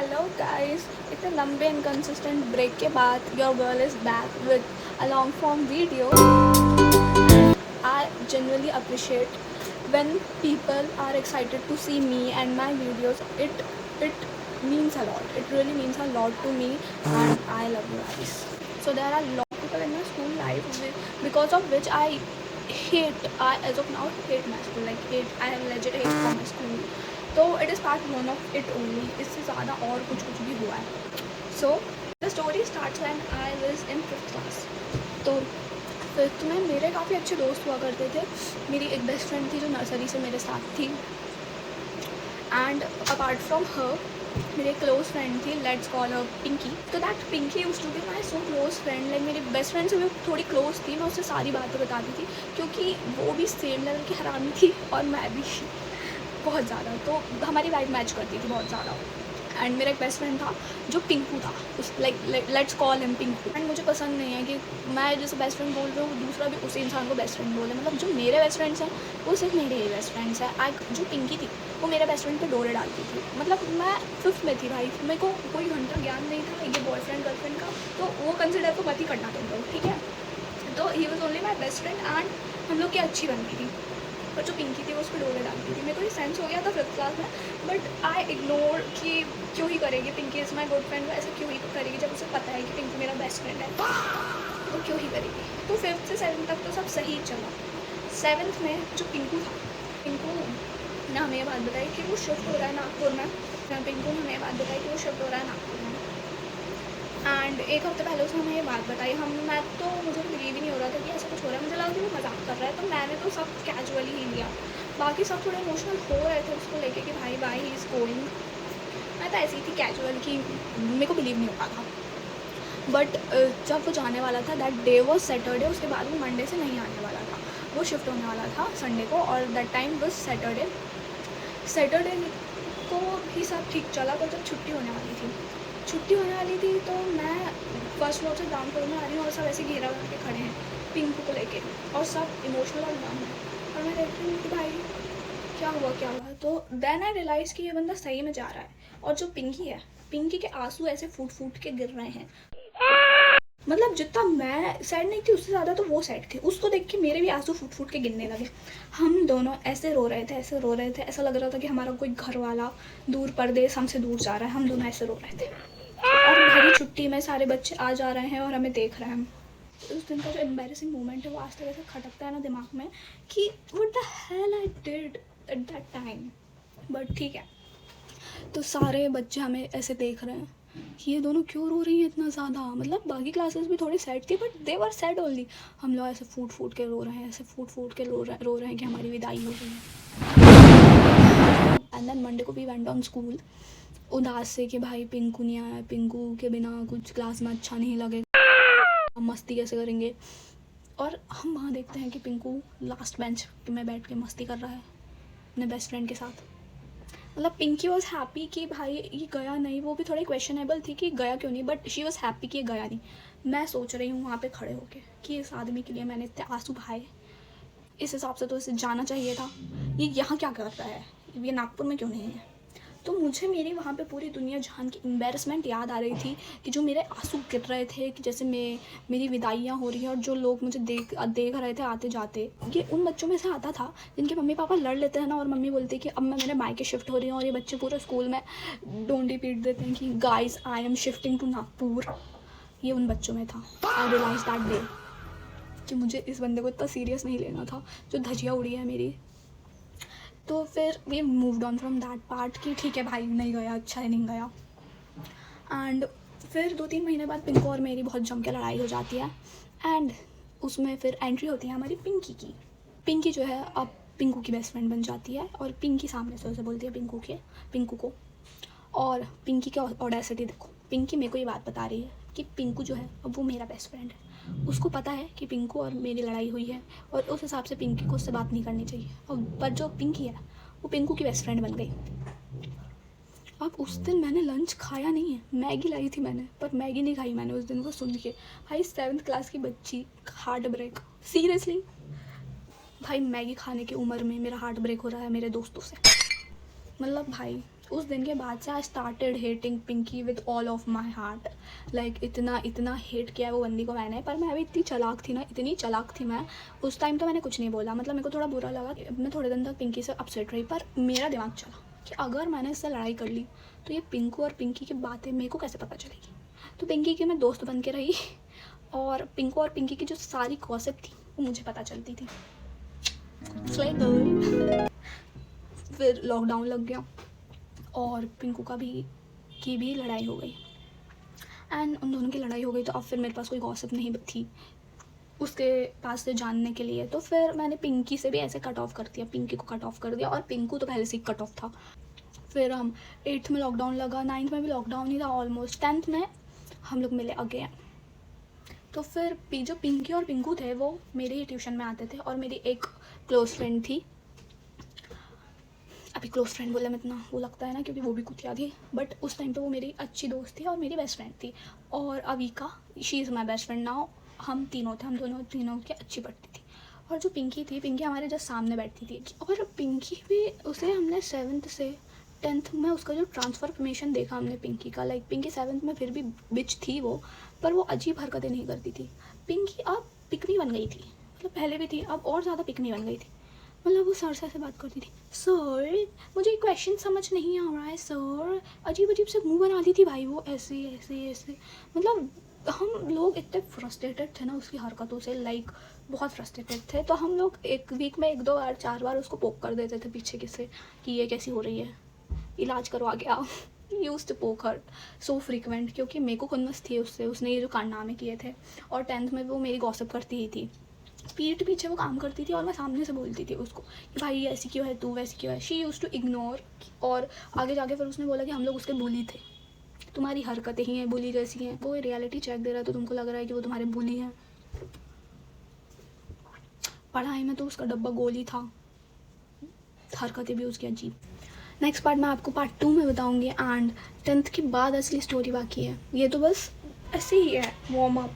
Hello guys, इतने लंबे inconsistent break के बाद your girl is back with a long form video. I genuinely appreciate when people are excited to see me and my videos. It means a lot. It really means a lot to me, and I love you guys. So there are a lot of people in my school life because of which I as of now hate my school. Like hate, I have legit hate for my school. तो it is part one of it only. इससे ज़्यादा और कुछ भी हुआ है. So the story starts when I was in 5th class. तो 5th में मेरे काफ़ी अच्छे दोस्त हुआ करते थे. मेरी एक बेस्ट फ्रेंड थी जो नर्सरी से मेरे साथ थी, एंड अपार्ट फ्रॉम हर मेरी क्लोज फ्रेंड थी, लेट्स कॉल हर पिंकी. तो that Pinky used to be my so close friend. Like मेरी बेस्ट फ्रेंड से भी थोड़ी क्लोज थी. मैं उससे सारी बातें बताती थी क्योंकि वो भी सेम लेवल की हरामी थी और मैं भी बहुत ज़्यादा. तो हमारी वाइब मैच करती थी बहुत ज़्यादा. एंड मेरा एक बेस्ट फ्रेंड था जो पिंकू था. उस like let's call him Pinku. And मुझे पसंद नहीं है कि मैं जैसे बेस्ट फ्रेंड बोल रही हूँ दूसरा भी उसी इंसान को बेस्ट फ्रेंड बोले. मतलब जो मेरे बेस्ट फ्रेंड्स हैं वो सिर्फ मेरे ही बेस्ट फ्रेंड्स हैं. जो पिंकी थी वो मेरे बेस्ट फ्रेंड पे डोरे डालती थी. मतलब मैं 5th में थी भाई, मेरे को कोई घंटा ज्ञान नहीं था ये बॉयफ्रेंड गर्लफ्रेंड का. तो वो कंसिडर को मत ही करना तुम लोग, ठीक है. तो he was only my best friend and हम लोग की अच्छी बनती थी. और जो पिंकी थी वो उस पर डोरे डालती थी. मेरे को ये सेंस हो गया था 5th क्लास में, बट आई इग्नोर कि क्यों ही करेगी Pinky is my good friend. ऐसा क्यों ही करेगी जब उसे पता है कि पिंकी मेरा बेस्ट फ्रेंड है, तो क्यों ही करेगी. तो 5th से 7th तक तो सब सही चला. 7th में जो पिंकू था, पिंकू ने हमें ये बात बताई कि वो शिफ्ट हो रहा है नागपुर में. पिंकू ने हमें ये बात बताई कि वो शिफ्ट हो रहा है नागपुर में. एंड एक हफ्ते पहले उसने हमें ये बात बताई. मैं तो मुझे बिलीव ही नहीं हो रहा था कि ऐसा कुछ हो रहा है. मुझे लगा कि वो मजाक कर रहा है. तो मैंने तो सब कैजुअली ही लिया. बाकी सब थोड़े इमोशनल हो रहे थे उसको लेके कि भाई ही इज़ गोइंग. मैं तो ऐसी ही थी कैजुअल कि मेरे को बिलीव नहीं हो पाता. बट जब वो जाने वाला था दैट डे वॉज सैटरडे. उसके बाद वो मंडे से नहीं आने वाला था. वो शिफ्ट होने वाला था संडे को और that time was Saturday. Saturday को भी सब ठीक चला. पर जब छुट्टी होने वाली थी तो मैं फर्स्ट फ्लोर से ग्राउंड फ्लोर में आ रही हूँ और सब ऐसे घेरा करके खड़े हैं पिंकू को लेके और सब इमोशनल और डम है. और मैं देख रही हूँ कि भाई क्या हुआ. तो देन आई रियलाइज़ कि ये बंदा सही में जा रहा है. और जो पिंकी है, पिंकी के आंसू ऐसे फूट के गिर रहे हैं. मतलब जितना मैं सैड नहीं थी उससे ज़्यादा तो वो सैड थी. उसको देख के मेरे भी आंसू फूट के गिरने लगे. हम दोनों ऐसे रो रहे थे. ऐसा लग रहा था कि हमारा कोई घर वाला दूर परदेश हमसे दूर जा रहा है. हम दोनों ऐसे रो रहे थे और भरी छुट्टी में सारे बच्चे आ जा रहे हैं और हमें देख रहे हैं. उस दिन का जो एम्बैरेसिंग मोमेंट है वो आज तक ऐसे खटकता है ना दिमाग में कि what the hell I did at that time. But ठीक है. तो सारे बच्चे हमें ऐसे देख रहे हैं कि ये दोनों क्यों रो रही हैं इतना ज़्यादा. मतलब बाकी क्लासेस भी थोड़ी सैड थी but they were sad only. हम लोग ऐसे फूट के रो रहे हैं. ऐसे फूट के रो रहे हैं कि हमारी विदाई हो रही है. एंड देन मंडे को भी वेंट ऑन स्कूल उदास से कि भाई पिंकू नहीं आया. पिंकू के बिना कुछ क्लास में अच्छा नहीं लगेगा. हम मस्ती कैसे करेंगे. और हम वहाँ देखते हैं कि पिंकू लास्ट बेंच में बैठ के मस्ती कर रहा है अपने बेस्ट फ्रेंड के साथ. मतलब पिंकी वॉज हैप्पी कि भाई ये गया नहीं. वो भी थोड़ी क्वेश्चनेबल थी कि गया क्यों नहीं, बट शी वॉज हैप्पी कि ये गया नहीं. मैं सोच रही हूँ वहाँ पे खड़े होके कि इस आदमी के लिए मैंने इतने आंसू बहाए. इस हिसाब से तो इसे जाना चाहिए था. ये यहाँ क्या कर रहा है, ये नागपुर में क्यों नहीं है. तो मुझे मेरी वहाँ पे पूरी दुनिया जहान की एम्बैरेसमेंट याद आ रही थी कि जो मेरे आंसू गिर रहे थे कि जैसे मेरी विदाइयाँ हो रही हैं और जो लोग मुझे देख रहे थे आते जाते. ये उन बच्चों में से आता था जिनके मम्मी पापा लड़ लेते हैं ना और मम्मी बोलती है कि अब मैं मेरे मायके शिफ्ट हो रही हूँ. और ये बच्चे पूरे स्कूल में डोंडी पीट देते हैं कि guys I am shifting to Nagpur. ये उन बच्चों में था. आई रियलाइज दैट डे कि मुझे इस बंदे को इतना सीरियस नहीं लेना था जो धजिया उड़ी है मेरी. तो फिर we moved on from that part कि ठीक है भाई नहीं गया, अच्छा है नहीं गया. एंड फिर 2-3 महीने बाद पिंकू और मेरी बहुत जम के लड़ाई हो जाती है. एंड उसमें फिर एंट्री होती है हमारी पिंकी की. पिंकी जो है अब पिंकू की बेस्ट फ्रेंड बन जाती है और पिंकी सामने से उसे बोलती है पिंकू को. और पिंकी का ऑडेसिटी देखो. पिंकी मेरे को ये बात बता रही है कि पिंकू जो है अब वो मेरा बेस्ट फ्रेंड है. उसको पता है कि पिंकू और मेरी लड़ाई हुई है और उस हिसाब से पिंकी को उससे बात नहीं करनी चाहिए. और पर जो पिंकी है वो पिंकू की बेस्ट फ्रेंड बन गई. अब उस दिन मैंने लंच खाया नहीं है. मैगी लाई थी मैंने पर मैगी नहीं खाई मैंने उस दिन. वो सुन के भाई 7th क्लास की बच्ची, हार्ट ब्रेक. सीरियसली भाई मैगी खाने की उम्र में मेरा हार्ट ब्रेक हो रहा है मेरे दोस्तों से. मतलब भाई उस दिन के बाद से I started hating Pinky with all of my heart. Like इतना हेट किया है वो बंदी को मैंने, पर मैं अभी इतनी चालाक थी ना, इतनी चालाक थी मैं, उस टाइम तो मैंने कुछ नहीं बोला। मतलब मेरे को थोड़ा बुरा लगा कि मैं थोड़े दिन तक पिंकी से अपसेट रही, पर मेरा दिमाग चला कि अगर मैंने इससे लड़ाई कर ली तो ये पिंकू और पिंकी की बातें मेरे को कैसे पता चलेगी। तो पिंकी की मैं दोस्त बन के रही और पिंकू और पिंकी की जो सारी गॉसिप थी वो मुझे पता चलती थी। फिर लॉकडाउन लग गया और पिंकू की भी लड़ाई हो गई, एंड उन दोनों की लड़ाई हो गई। तो अब फिर मेरे पास कोई गॉसिप नहीं थी उसके पास से जानने के लिए, तो फिर मैंने पिंकी से भी ऐसे कट ऑफ कर दिया, पिंकी को कट ऑफ कर दिया, और पिंकू तो पहले से ही कट ऑफ था। फिर हम 8th में लॉकडाउन लगा, 9th में भी लॉकडाउन ही था ऑलमोस्ट, 10th में हम लोग मिले अगेन। तो फिर जो पिंकी और पिंकू थे वो मेरे ही ट्यूशन में आते थे, और मेरी एक क्लोज फ्रेंड थी, अभी क्लोज फ्रेंड बोले में इतना वो लगता है ना क्योंकि वो भी कुतिया थी, बट उस टाइम पे वो मेरी अच्छी दोस्त थी और मेरी बेस्ट फ्रेंड थी। और Avika, she is my best friend now. हम तीनों थे, हम दोनों तीनों की अच्छी पढ़ती थी। और जो पिंकी थी, पिंकी हमारे जस्ट सामने बैठती थी, और पिंकी भी, उसे हमने 7th से 10th में उसका जो ट्रांसफॉर्मेशन देखा हमने पिंकी का। लाइक पिंकी 7th में फिर भी बिच थी वो, पर वो अजीब हरकतें नहीं करती थी। पिंकी अब पिकनी बन गई थी, मतलब पहले भी थी, अब और ज़्यादा पिकनी बन गई थी। मतलब वो सर से ऐसे बात करती थी, सर मुझे एक क्वेश्चन समझ नहीं आ रहा है सर, अजीब अजीब से मुंह बनाती थी भाई वो, ऐसे ऐसे ऐसे। मतलब हम लोग इतने फ्रस्ट्रेटेड थे ना उसकी हरकतों से, लाइक बहुत फ्रस्ट्रेटेड थे। तो हम लोग एक वीक में 1-2 बार 4 बार उसको पोक कर देते थे पीछे किससे कि ये कैसी हो रही है, इलाज करवा के आओ। Use to poke her so frequent, क्योंकि मेरे को खुन्नस थी उससे, उसने ये जो कारनामे किए थे। और 10th में वो मेरी गॉसिप करती ही थी, पीठ पीछे वो काम करती थी, और मैं सामने से बोलती थी उसको कि भाई ऐसी क्यों है तू, वैसी क्यों है। She use to ignore. और आगे जाके फिर उसने बोला कि हम लोग उसके बुली थे, तुम्हारी हरकतें ही हैं बुली जैसी हैं। वो रियलिटी चेक दे रहा है तो तुमको लग रहा है कि वो तुम्हारे बुली हैं। पढ़ाई में तो उसका डब्बा गोल ही था, हरकतें भी उसकी अजीब। नेक्स्ट पार्ट मैं आपको पार्ट 2 में बताऊंगी, एंड 10th के बाद असली स्टोरी बाकी है। ये तो बस ऐसे ही है वार्म अप।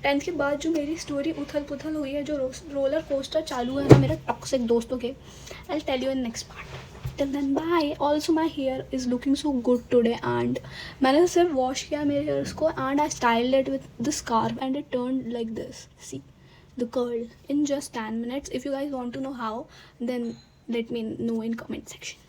10th के बाद जो मेरी स्टोरी उथल पुथल हुई है, जो रोलर कोस्टर चालू है ना मेरे टॉक्सिक दोस्तों के, I will tell you in next part. Till then bye. Also my hair is looking so good today, and मैंने सिर्फ वॉश किया मेरे हेयर्स को, and I styled it with the scarf and it turn like this, see the curl in just 10 minutes. If you guys want to know how, then let me know in comment section.